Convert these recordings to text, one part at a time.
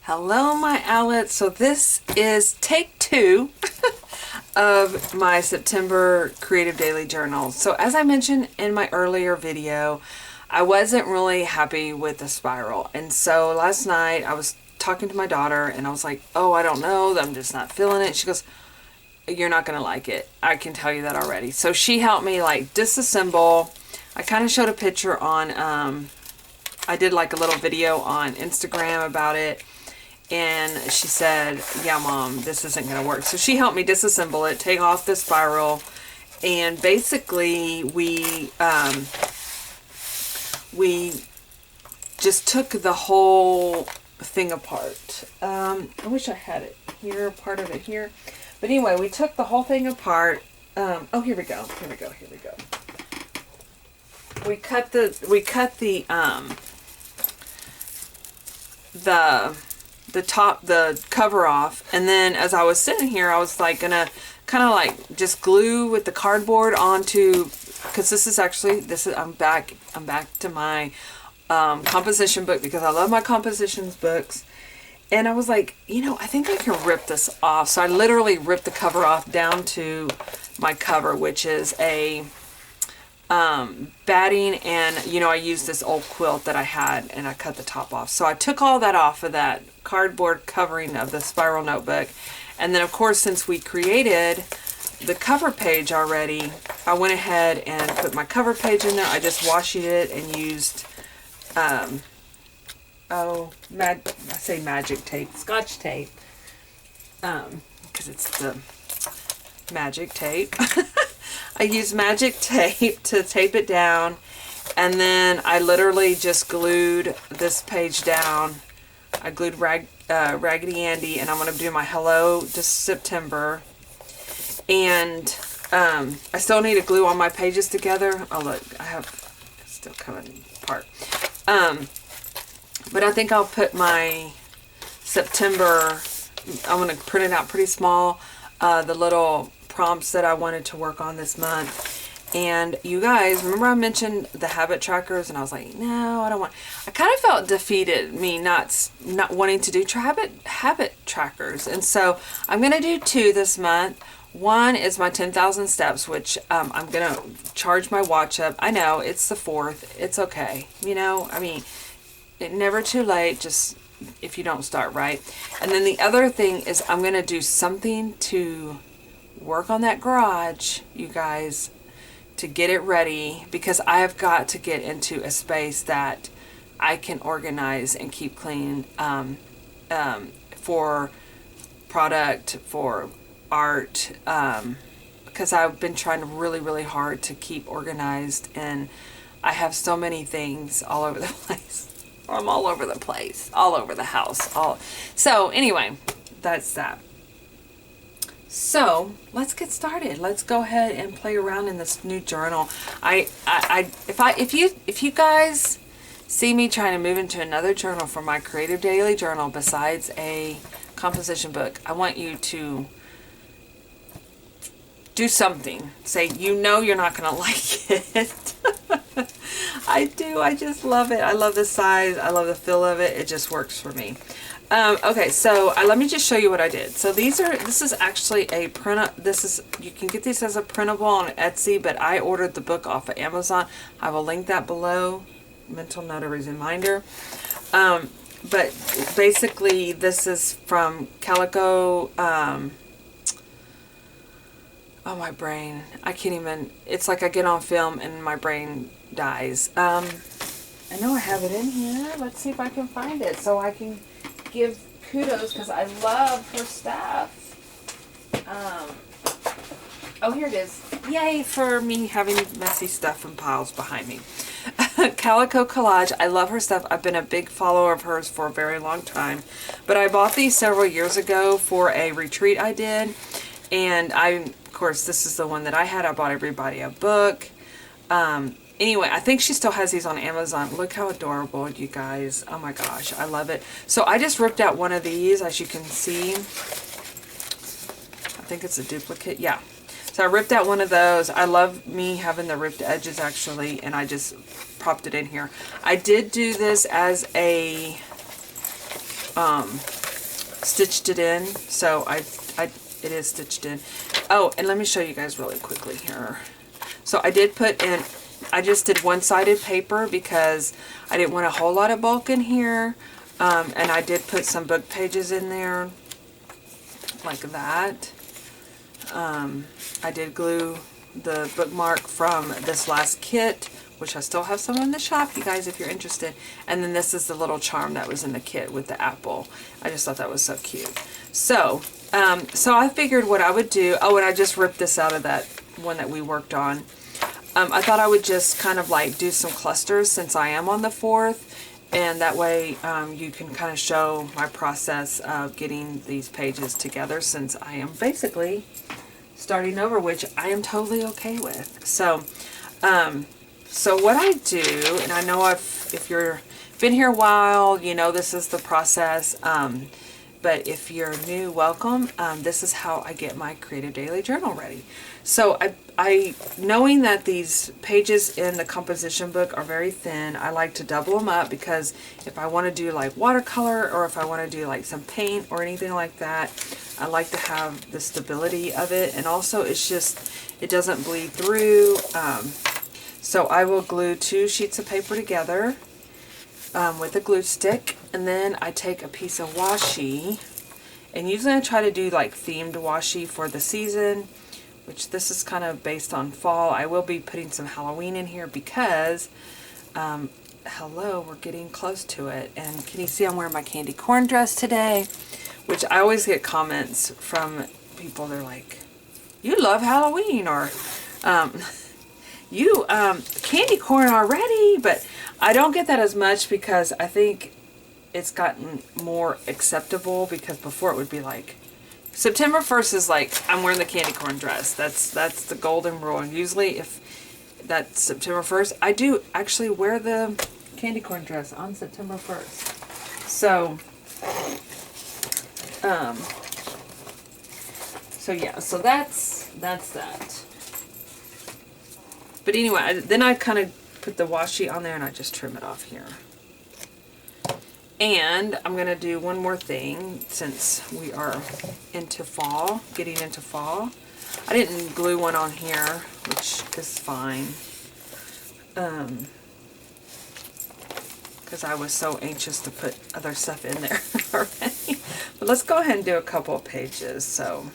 Hello, my Owlettes. So this is take 2 of my September Creative Daily Journal. So as I mentioned in my earlier video, I wasn't really happy with the spiral. And so last night I was talking to my daughter and I was like, oh, I don't know, I'm just not feeling it. She goes, you're not going to like it. I can tell you that already. So she helped me like disassemble. I kind of showed a picture on, I did like a little video on Instagram about it. And she said, yeah, Mom, this isn't going to work. So she helped me disassemble it, take off the spiral. And basically we just took the whole thing apart. I wish I had it here, part of it here. But anyway, we took the whole thing apart. Oh, here we go. Here we go. Here we go. We cut the cover off, and then as I was sitting here, I was like gonna kind of like just glue with the cardboard onto, because this is I'm back to my composition book, because I love my compositions books. And I was like, you know, I think I can rip this off. So I literally ripped the cover off down to my cover, which is a batting, and you know, I used this old quilt that I had and I cut the top off. So I took all that off of that cardboard covering of the spiral notebook. And then of course, since we created the cover page already, I went ahead and put my cover page in there. I just washi it and used magic tape, Scotch tape, because it's the magic tape. I used magic tape to tape it down, and then I literally just glued this page down. I glued Raggedy Andy, and I'm going to do my Hello to September. And I still need to glue all my pages together. Oh look, I have still coming apart. But I think I'll put my September, I'm going to print it out pretty small, the little prompts that I wanted to work on this month. And you guys, remember I mentioned the habit trackers, and I was like, no, I don't want, I kind of felt defeated, me not wanting to do habit trackers. And so I'm going to do 2 this month. One is my 10,000 steps, which I'm going to charge my watch up. I know it's the 4th. It's okay. You know, I mean, never too late, just if you don't start right. And then the other thing is I'm going to do something to work on that garage, you guys, to get it ready, because I have got to get into a space that I can organize and keep clean for product, for art, because I've been trying really hard to keep organized, and I have so many things all over the place. I'm all over the place, all over the house. So anyway, that's that. So let's get started. Let's go ahead and play around in this new journal. If you guys see me trying to move into another journal for my Creative Daily Journal besides a composition book, I want you to do something. Say, you know, you're not going to like it. I do. I just love it. I love the size. I love the feel of it. It just works for me. Okay, so let me just show you what I did. So this is actually a print. You can get these as a printable on Etsy, but I ordered the book off of Amazon. I will link that below. Mental note, a reminder. But basically, this is from Calico. Oh, my brain. I can't even. It's like I get on film and my brain dies. I know I have it in here. Let's see if I can find it so I can give kudos, because I love her stuff. Oh, here it is. Yay for me having messy stuff and piles behind me. Calico Collage. I love her stuff. I've been a big follower of hers for a very long time. But I bought these several years ago for a retreat I did. And of course, this is the one that I had. I bought everybody a book. Anyway, I think she still has these on Amazon. Look how adorable, you guys. Oh my gosh, I love it. So I just ripped out one of these, as you can see. I think it's a duplicate. Yeah. So I ripped out one of those. I love me having the ripped edges, actually, and I just propped it in here. I did do this as a stitched it in. So it is stitched in. Oh, and let me show you guys really quickly here. So I did put in, I just did one-sided paper because I didn't want a whole lot of bulk in here. And I did put some book pages in there like that. I did glue the bookmark from this last kit, which I still have some in the shop, you guys, if you're interested. And then this is the little charm that was in the kit with the apple. I just thought that was so cute. So, so I figured what I would do, oh, and I just ripped this out of that one that we worked on. I thought I would just kind of like do some clusters since I am on the 4th. And that way you can kind of show my process of getting these pages together since I am basically starting over, which I am totally okay with. So, so what I do, and I know if you're been here a while, you know this is the process. But if you're new, welcome. This is how I get my Creative Daily Journal ready. So I knowing that these pages in the composition book are very thin, I like to double them up because if I want to do like watercolor or if I want to do like some paint or anything like that, I like to have the stability of it. And also it's just, it doesn't bleed through. So I will glue 2 sheets of paper together with a glue stick, and then I take a piece of washi, and usually I try to do like themed washi for the season, which this is kind of based on fall. I will be putting some Halloween in here because hello, we're getting close to it. And can you see I'm wearing my candy corn dress today, which I always get comments from people. They're like, you love Halloween, or you candy corn already. But I don't get that as much because I think it's gotten more acceptable, because before it would be like September 1st is like I'm wearing the candy corn dress. That's the golden rule. And usually if that's September 1st, I do actually wear the candy corn dress on September 1st. So so yeah, so that's that. But anyway, then I kind of put the washi on there and I just trim it off here. And I'm going to do one more thing since we are into fall, getting into fall. I didn't glue one on here, which is fine. Because I was so anxious to put other stuff in there already. But let's go ahead and do a couple of pages. So,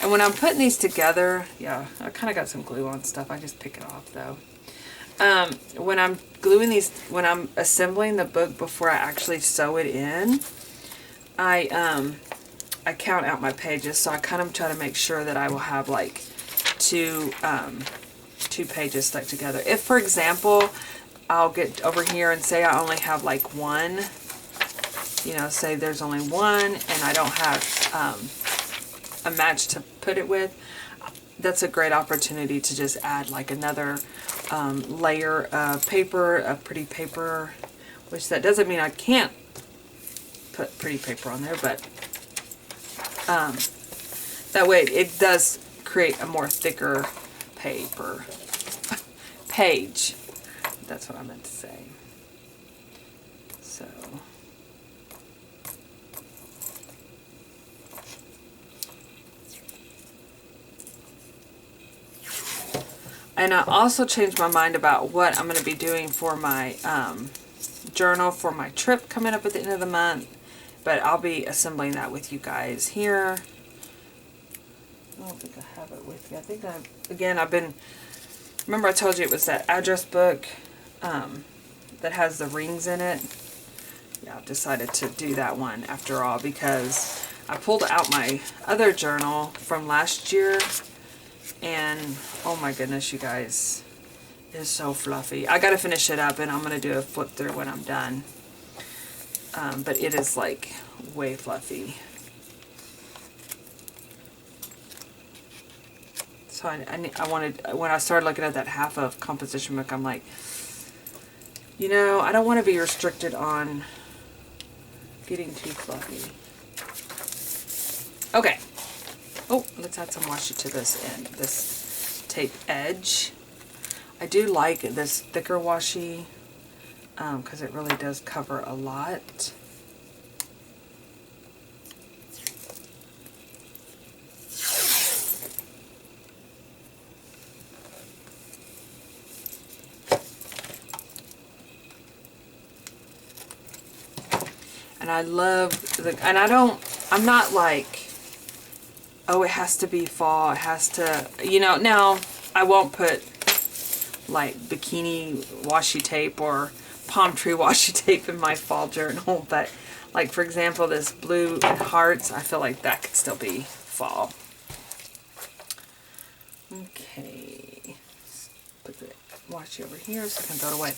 and when I'm putting these together, yeah, I kind of got some glue on stuff. I just pick it off though. When I'm gluing these, when I'm assembling the book before I actually sew it in, I count out my pages. So I kind of try to make sure that I will have like two pages stuck together. If, for example, I'll get over here and say I only have like one, you know, say there's only one and I don't have a match to put it with, that's a great opportunity to just add like another layer of paper, of pretty paper, which that doesn't mean I can't put pretty paper on there, but that way it does create a more thicker paper page. That's what I meant to say. So and I also changed my mind about what I'm going to be doing for my journal for my trip coming up at the end of the month. But I'll be assembling that with you guys here. I don't think I have it with me. I think I've been, remember I told you it was that address book that has the rings in it. Yeah, I decided to do that one after all because I pulled out my other journal from last year. And oh my goodness, you guys, it's so fluffy. I gotta finish it up and I'm gonna do a flip through when I'm done. But it is like way fluffy. So I wanted, when I started looking at that half of composition book, I'm like, you know, I don't want to be restricted on getting too fluffy. Okay. Oh, let's add some washi to this end, this tape edge. I do like this thicker washi. because it really does cover a lot. And I love and I'm not like, oh, it has to be fall, it has to, you know, now I won't put like bikini washi tape or palm tree washi tape in my fall journal, but like for example this blue and hearts, I feel like that could still be fall. Okay, put the washi over here so I can throw it away.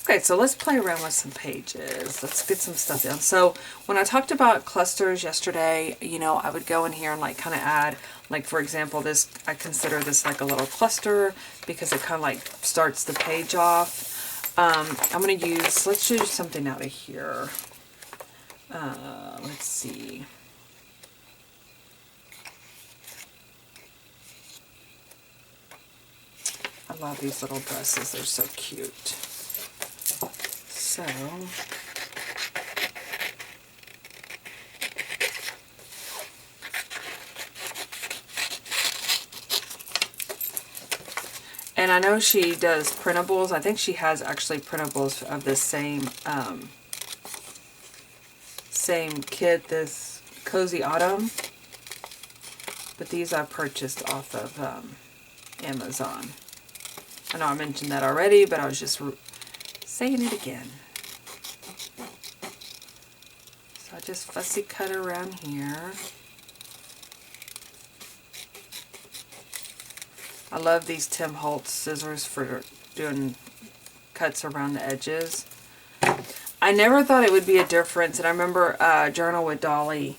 Okay, so let's play around with some pages. Let's get some stuff down. So when I talked about clusters yesterday, you know, I would go in here and like kind of add, like for example, this, I consider this like a little cluster because it kind of like starts the page off. I'm going to use, let's use something out of here. Let's see. I love these little dresses. They're so cute. So, and I know she does printables. I think she has actually printables of this same same kit, this Cozy Autumn. But these I purchased off of Amazon. I know I mentioned that already, but I was just saying it again. So I just fussy cut around here. I love these Tim Holtz scissors for doing cuts around the edges. I never thought it would be a difference, and I remember Journal with Dolly,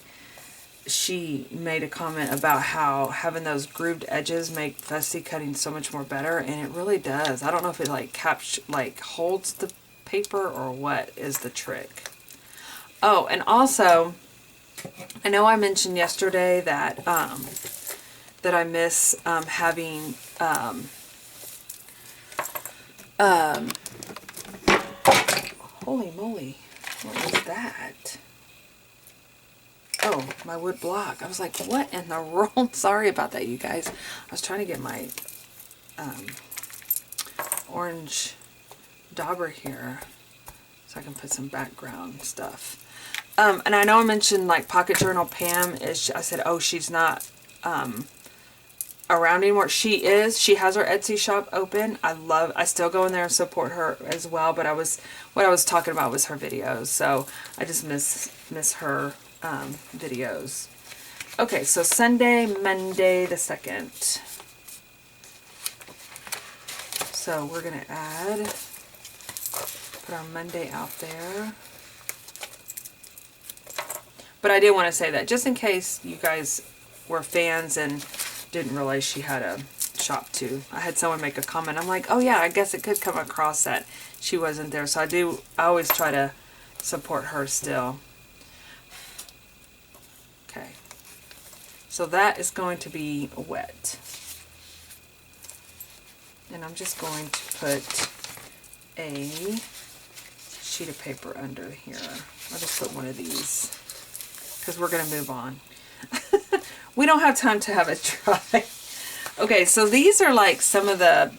she made a comment about how having those grooved edges make fussy cutting so much more better, and it really does. I don't know if it like holds the paper or what is the trick. Oh, and also, I know I mentioned yesterday that that I miss having holy moly, what was that? Oh, my wood block. I was like, what in the world? Sorry about that, you guys. I was trying to get my orange dauber here so I can put some background stuff. And I know I mentioned like Pocket Journal Pam is, I said, oh, she's not around anymore. She is. She has her Etsy shop open. I still go in there and support her as well, but what I was talking about was her videos. So I just miss her videos. Okay, so Sunday, Monday the 2nd. So we're going to put our Monday out there. But I did want to say that just in case you guys were fans and didn't realize she had a shop too. I had someone make a comment. I'm like, oh yeah, I guess it could come across that she wasn't there. So I always try to support her still. Okay. So that is going to be wet. And I'm just going to put a sheet of paper under here. I'll just put one of these because we're going to move on. We don't have time to have it dry. Okay, so these are like some of the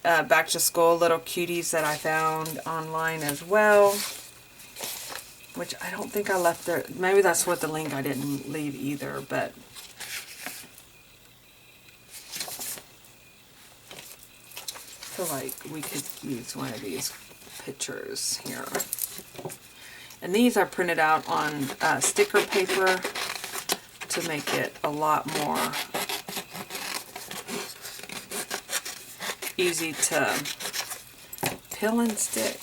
back to school little cuties that I found online as well, which I don't think I left there. Maybe that's what the link I didn't leave either, but I feel like we could use one of these pictures here. And these are printed out on sticker paper to make it a lot more easy to peel and stick.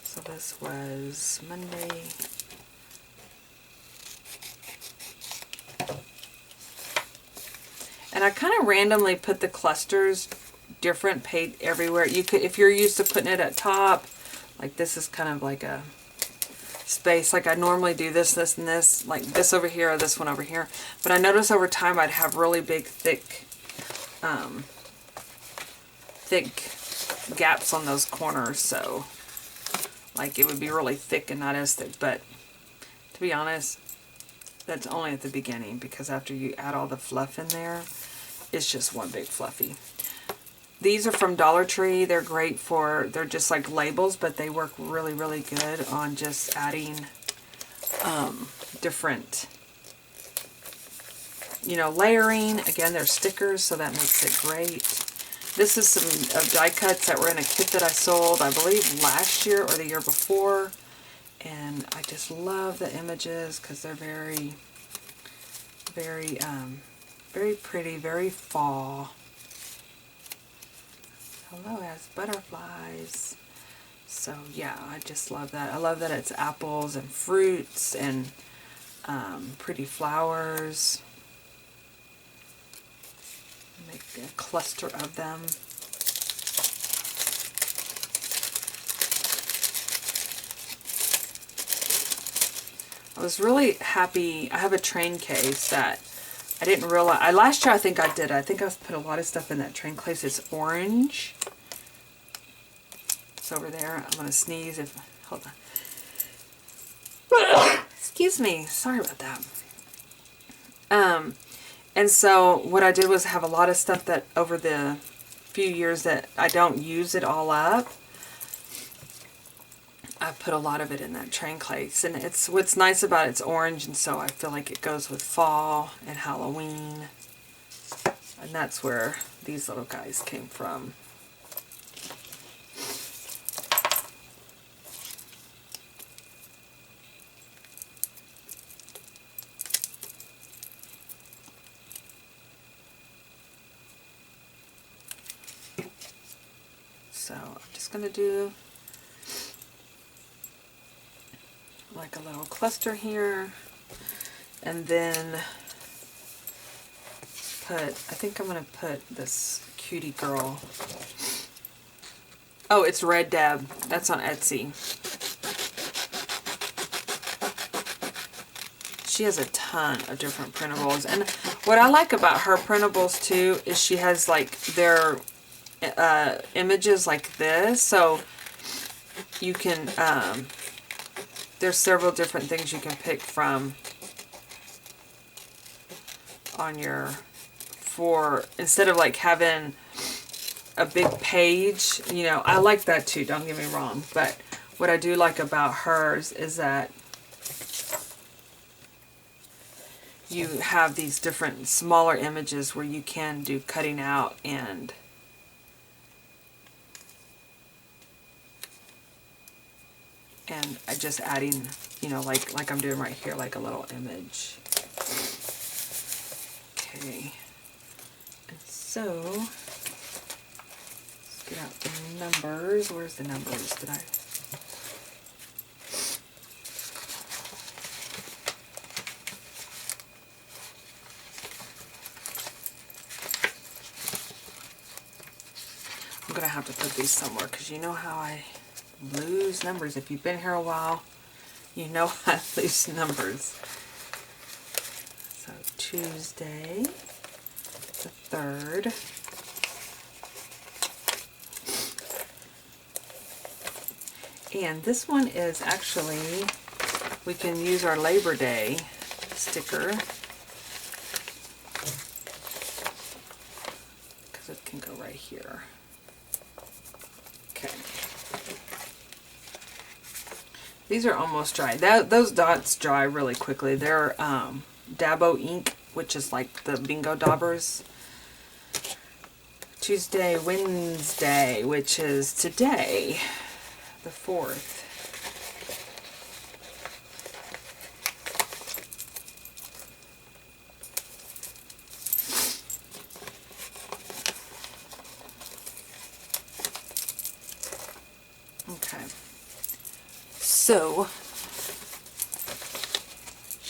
So this was Monday. And I kind of randomly put the clusters different paint everywhere. You could, if you're used to putting it at top, like this is kind of like a space, like I normally do this, this, and this, like this over here or this one over here. But I noticed over time I'd have really big, thick gaps on those corners, so like it would be really thick and not as thick. But to be honest, that's only at the beginning, because after you add all the fluff in there, it's just one big fluffy. These are from Dollar Tree. They're great for, they're just like labels, but they work really, really good on just adding different, you know, layering. Again, they're stickers, so that makes it great. This is some die cuts that were in a kit that I sold, I believe, last year or the year before. And I just love the images because they're very, very, very pretty, very fall. Hello, it has butterflies. So yeah, I just love that. I love that it's apples and fruits and pretty flowers. Make a cluster of them. I was really happy. I have a train case that I didn't realize. Last year I think I did. I think I've put a lot of stuff in that train case. It's orange. It's over there. I'm going to sneeze if... Hold on. Excuse me. Sorry about that. And so what I did was have a lot of stuff that over the few years that I don't use it all up, I put a lot of it in that train case. And it's, what's nice about it's orange, and so I feel like it goes with fall and Halloween. And that's where these little guys came from. So I'm just going to do like a little cluster here, and then put, I think I'm going to put this cutie girl. Oh, it's Red Deb. That's on Etsy. She has a ton of different printables, and what I like about her printables too is she has like their images like this, so you can there's several different things you can pick from on your, for instead of like having a big page, you know. I like that too, don't get me wrong, but what I do like about hers is that you have these different smaller images where you can do cutting out and just adding, you know, like I'm doing right here, like a little image. Okay, and so let's get out the numbers. Where's the numbers? Did I? I'm gonna have to put these somewhere, because you know how I lose numbers. If you've been here a while, you know I lose numbers. So Tuesday the 3rd. And this one is actually, we can use our Labor Day sticker, because it can go right here. Okay. These are almost dry. Those dots dry really quickly. They're Dabo ink, which is like the bingo daubers. Tuesday, Wednesday, which is today, the 4th. Okay. So,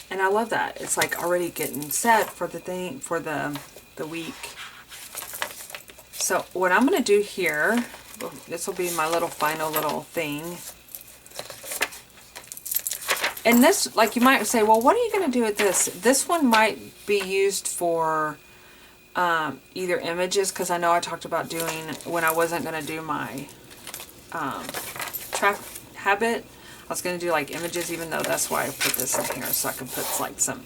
and I love that. It's like already getting set for the thing, for the week. So what I'm going to do here, this will be my little final little thing. And this, like you might say, well, what are you going to do with this? This one might be used for either images, because I know I talked about doing, when I wasn't going to do my track habit, I was going to do like images, even though that's why I put this in here, so I can put like some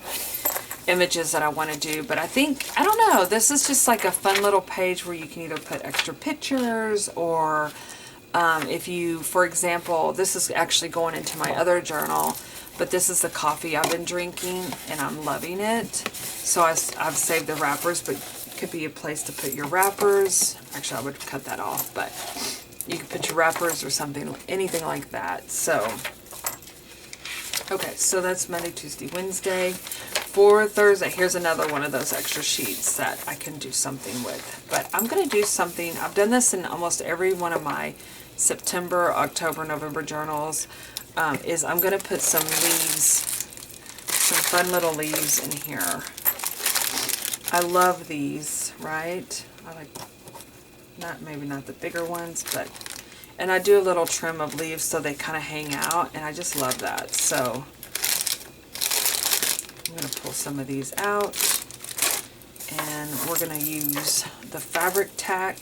images that I want to do. But I think, I don't know, this is just like a fun little page where you can either put extra pictures, or if you, for example, this is actually going into my other journal, but this is the coffee I've been drinking and I'm loving it. So I've saved the wrappers, but it could be a place to put your wrappers. Actually, I would cut that off, but you could put your wrappers or something, anything like that. So, okay, so that's Monday, Tuesday, Wednesday. For Thursday, here's another one of those extra sheets that I can do something with. But I'm going to do something, I've done this in almost every one of my September, October, November journals, is I'm going to put some leaves, some fun little leaves in here. I love these, right? I like, maybe not the bigger ones, but, and I do a little trim of leaves so they kind of hang out, and I just love that. So I'm going to pull some of these out, and we're going to use the fabric tack.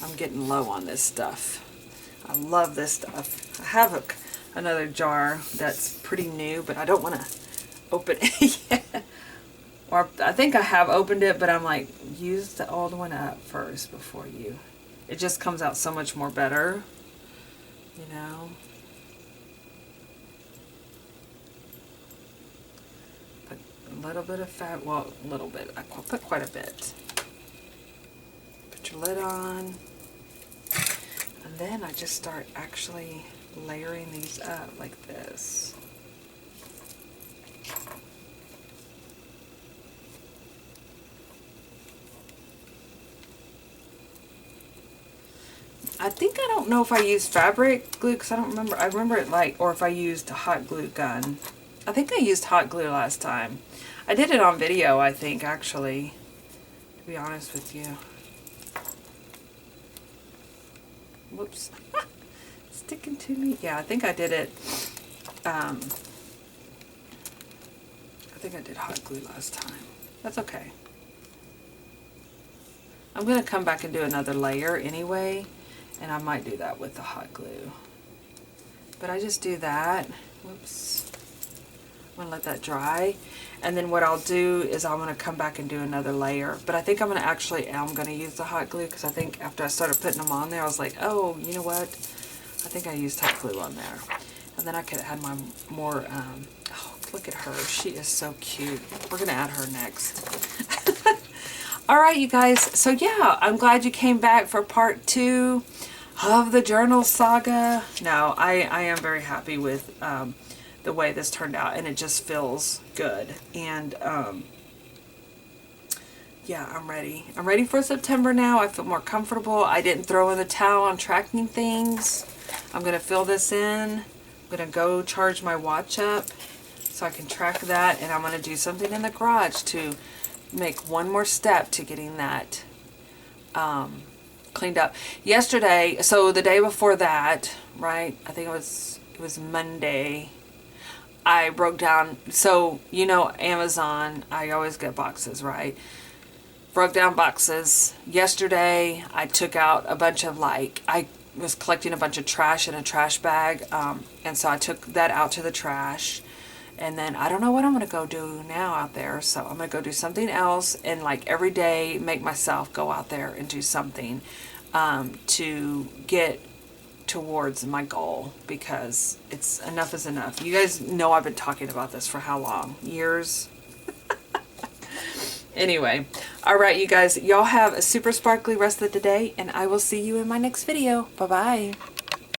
I'm getting low on this stuff. I love this stuff. I have another jar that's pretty new, but I don't want to open it yet. Or I think I have opened it, but I'm like, use the old one up first before you. It just comes out so much more better, you know. Put a little bit of fat, well, a little bit. I put quite a bit. Put your lid on. And then I just start actually layering these up like this. I think, I don't know if I used fabric glue, because I don't remember. I remember it like, or if I used a hot glue gun. I think I used hot glue last time. I did it on video, I think, actually, to be honest with you. Whoops. Sticking to me. Yeah, I think I did it. I think I did hot glue last time. That's okay. I'm going to come back and do another layer anyway, and I might do that with the hot glue. But I just do that. Whoops. I'm going to let that dry. And then what I'll do is I'm going to come back and do another layer. But I think I'm going to actually, I'm going to use the hot glue, because I think after I started putting them on there, I was like, oh, you know what? I think I used hot glue on there. And then I could add my more, oh, look at her. She is so cute. We're going to add her next. All right, you guys. So yeah, I'm glad you came back for part 2 of the journal saga. No, I am very happy with the way this turned out, and it just feels good. And yeah, I'm ready. I'm ready for September now. I feel more comfortable. I didn't throw in the towel on tracking things. I'm going to fill this in. I'm going to go charge my watch up so I can track that, and I'm going to do something in the garage to make one more step to getting that cleaned up. Yesterday, so the day before that, right, I think it was Monday, I broke down, so you know Amazon, I always get boxes, right? Broke down boxes. Yesterday I took out a bunch of, like, I was collecting a bunch of trash in a trash bag, and so I took that out to the trash. And then I don't know what I'm going to go do now out there. So I'm going to go do something else, and like every day make myself go out there and do something to get towards my goal, because it's enough is enough. You guys know I've been talking about this for how long? Years? Anyway, all right, you guys, y'all have a super sparkly rest of the day, and I will see you in my next video. Bye-bye.